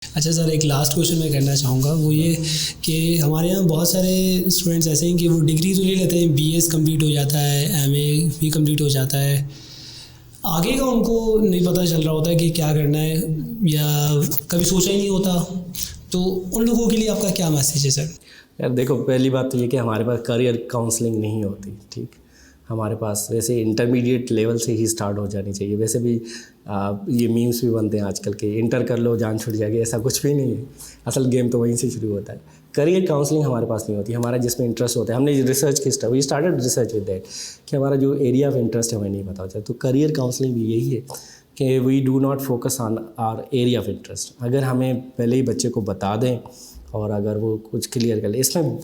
अच्छा सर, एक last question मैं करना चाहूँगा, वो ये कि हमारे यहाँ बहुत सारे स्टूडेंट्स ऐसे हैं कि वो डिग्री तो ले लेते हैं, BS कंप्लीट हो जाता है, MA भी कंप्लीट हो जाता है, आगे का उनको नहीं पता चल रहा होता है कि क्या करना है, या कभी सोचा ही नहीं होता, तो उन लोगों के लिए आपका क्या मैसेज है सर? यार देखो, पहली बात तो ये कि हमारे पास करियर काउंसलिंग नहीं होती, ठीक। हमारे पास वैसे इंटरमीडिएट लेवल से ही स्टार्ट हो जानी चाहिए। वैसे भी ये मीम्स भी बनते हैं आजकल के, इंटर कर लो जान छूट जाएगी, ऐसा कुछ भी नहीं है। असल गेम तो वहीं से शुरू होता है। करियर काउंसलिंग हमारे पास नहीं होती। हमारा जिसमें इंटरेस्ट होता है, हमने रिसर्च की we started research with that कि हमारा जो एरिया ऑफ इंटरेस्ट है हमें नहीं पता होता है। तो करियर काउंसलिंग भी यही है कि we do not focus on our area of interest. अगर हमें पहले ही बच्चे को बता दें और अगर वो कुछ क्लियर कर ले, इसमें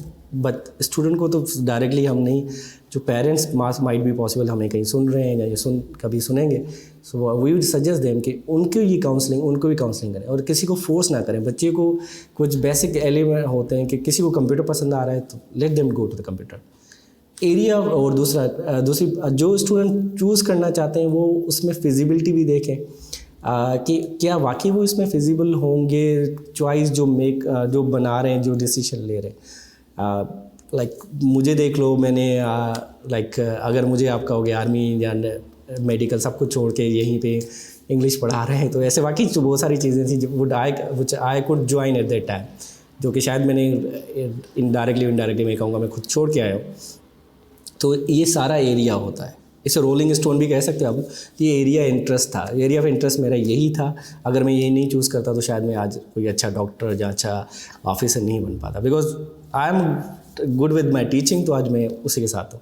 स्टूडेंट को तो डायरेक्टली हम नहीं, जो पेरेंट्स मास माइट भी पॉसिबल हमें कहीं सुन रहे हैं या ये कभी सुनेंगे, so we would suggest them कि उनको भी काउंसलिंग करें और किसी को फोर्स ना करें। बच्चे को कुछ बेसिक एलिमेंट होते हैं कि किसी को कंप्यूटर पसंद आ रहा है तो let them go to the computer area. और दूसरी जो स्टूडेंट चूज़ करना चाहते हैं वो उसमें फिजिबिलिटी भी देखें कि क्या वाकई वो इसमें फिजिबल होंगे। चॉइस जो बना रहे हैं, जो डिसीजन ले रहे हैं, लाइक मुझे देख लो, मैंने अगर मुझे आप कहोगे आर्मी या मेडिकल सब कुछ छोड़ के यहीं पे इंग्लिश पढ़ा रहे हैं, तो ऐसे वाकई बहुत सारी चीज़ें थी जो I could join at that time, जो कि शायद मैंने इनडायरेक्टली मैं कहूँगा मैं खुद छोड़ के आया हूँ। तो ये सारा एरिया होता है, इसे रोलिंग स्टोन भी कह सकते हो आप। ये एरिया इंटरेस्ट था, एरिया ऑफ इंटरेस्ट मेरा यही था। अगर मैं ये नहीं चूज़ करता तो शायद मैं आज कोई अच्छा डॉक्टर या अच्छा ऑफिसर नहीं बन पाता, because I am good with my teaching, तो आज मैं उसी के साथ हूँ,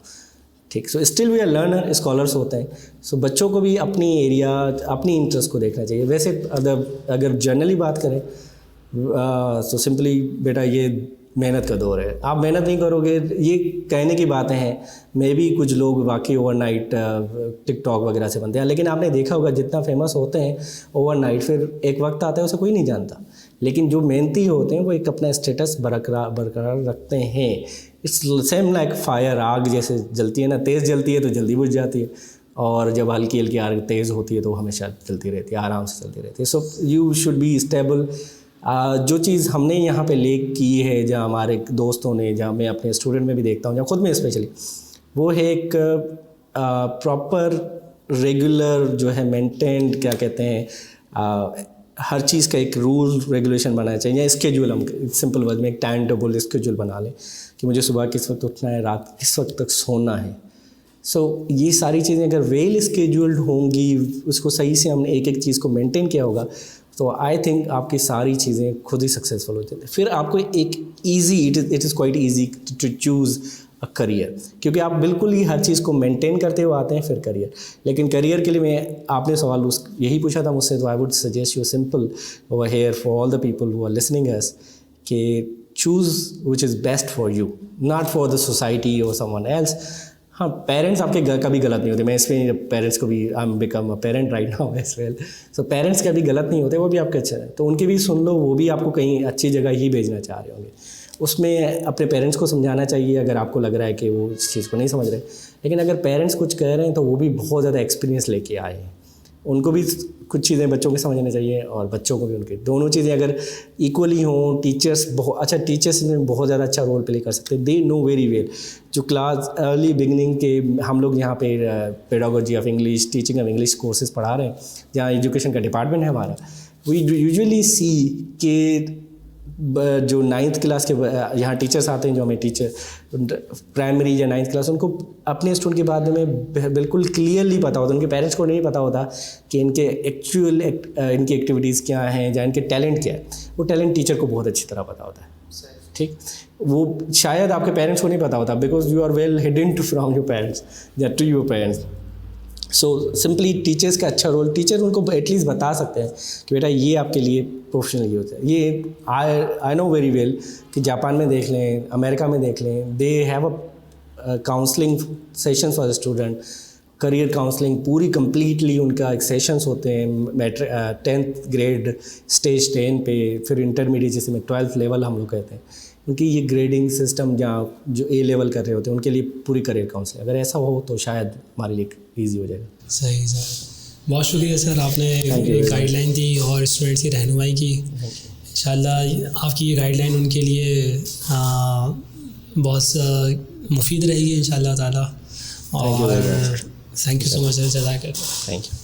ठीक। So still we are learner, scholars होते हैं। सो बच्चों को भी अपनी एरिया, अपनी इंटरेस्ट को देखना चाहिए। वैसे अगर जनरली बात करें तो सिंपली बेटा ये मेहनत का दौर है, आप मेहनत नहीं करोगे, ये कहने की बातें हैं। मे भी कुछ लोग वाकई ओवरनाइट टिकटॉक वगैरह से बनते हैं, लेकिन आपने देखा होगा जितना फेमस होते हैं ओवरनाइट, फिर एक वक्त आता है उसे कोई नहीं जानता। लेकिन जो मेहनती होते हैं वो एक अपना स्टेटस बरकरार रखते हैं। इट्स सेम लाइक फायर, आग जैसे जलती है ना, तेज़ जलती है तो जल्दी बुझ जाती है, और जब हल्की हल्की आग तेज़ होती है तो हमेशा चलती रहती है, आराम से चलती रहती है। So you should be stable. जो चीज़ हमने यहाँ पे लेक की है, जहाँ हमारे दोस्तों ने, जहाँ मैं अपने स्टूडेंट में भी देखता हूँ, जहाँ खुद में स्पेशली, वो है एक प्रॉपर रेगुलर जो है मेंटेन्ड, क्या कहते हैं, हर चीज़ का एक रूल रेगुलेशन बनाना चाहिए, या स्केड्यूल। हम सिंपल वर्ड में एक टाइम टेबल स्केड्यूल बना लें कि मुझे सुबह किस वक्त उठना है, रात किस वक्त तक सोना है। सो ये सारी चीज़ें अगर वेल स्केड्यूल्ड होंगी, उसको सही से हमने एक एक चीज़ को मेंटेन किया होगा, तो आई थिंक आपकी सारी चीज़ें खुद ही सक्सेसफुल हो जाती हैं। फिर आपको एक easy, it is quite easy to choose a career, क्योंकि आप बिल्कुल ही हर चीज़ को मेंटेन करते हुए आते हैं फिर करियर। लेकिन करियर के लिए आपने सवाल यही पूछा था मुझसे, तो I would suggest you simple over here for all the people who are listening us, कि choose which is best for you, not for the society or someone else. हाँ, पेरेंट्स आपके कभी गलत नहीं होते। मैं इसमें पेरेंट्स को भी, I am become a parent right now as well, so parents कभी गलत नहीं होते, वो भी आपके अच्छे हैं, तो उनकी भी सुन लो, वो भी आपको कहीं अच्छी जगह ही भेजना चाह रहे होंगे। उसमें अपने पेरेंट्स को समझाना चाहिए अगर आपको लग रहा है कि वो इस चीज़ को नहीं समझ रहे। लेकिन अगर पेरेंट्स कुछ कह रहे हैं तो वो भी बहुत ज़्यादा एक्सपीरियंस लेके आए हैं, उनको भी कुछ चीज़ें बच्चों को समझना चाहिए और बच्चों को भी उनके, दोनों चीज़ें अगर इक्वली हों। टीचर्स बहुत अच्छा, टीचर्स में बहुत ज़्यादा अच्छा रोल प्ले कर सकते हैं, दे नो वेरी वेल। जो क्लास अर्ली बिगनिंग के हम लोग यहाँ पे pedagogy of English, teaching of English courses पढ़ा रहे हैं, जहाँ एजुकेशन का डिपार्टमेंट है हमारा, वी यूजुअली सी कि जो 9th क्लास के यहाँ टीचर्स आते हैं, जो हमें टीचर प्राइमरी या 9th क्लास, उनको अपने स्टूडेंट के बारे में बिल्कुल क्लियरली पता होता है। उनके पेरेंट्स को नहीं पता होता कि इनके एक्चुअल इनकी एक्टिविटीज़ क्या हैं या इनके टैलेंट क्या है। वो टैलेंट टीचर को बहुत अच्छी तरह पता होता है, ठीक। वो शायद आपके पेरेंट्स को नहीं पता होता, because you are well hidden to from your parents या to your parents. So simply teachers का अच्छा रोल, टीचर उनको एटलीस्ट बता सकते हैं कि बेटा ये आपके लिए प्रोफेशनल यूज़ है। ये आई नो वेरी वेल कि जापान में देख लें, अमेरिका में देख लें, they have a counselling session for student, career counselling पूरी कंप्लीटली उनका एक सेशंस होते हैं। 10th ग्रेड स्टेज 10 पे, फिर इंटरमीडिएट जिसे में 12th लेवल हम लोग कहते हैं, उनकी ये ग्रेडिंग सिस्टम जहाँ जो A लेवल कर रहे होते हैं उनके लिए पूरी करियर काउंसलिंग, अगर ऐसा हो तो शायद हमारे लिए ईजी हो जाएगा। सही सर, बहुत शुक्रिया सर, आपने गाइडलाइन दी और स्टूडेंट्स की रहनुमाई की। इंशाल्लाह आपकी ये गाइडलाइन उनके लिए बहुत मुफीद रहेगी इंशाल्लाह ताला। और thank you so much sir, जज़ाकल्लाह। Thank you.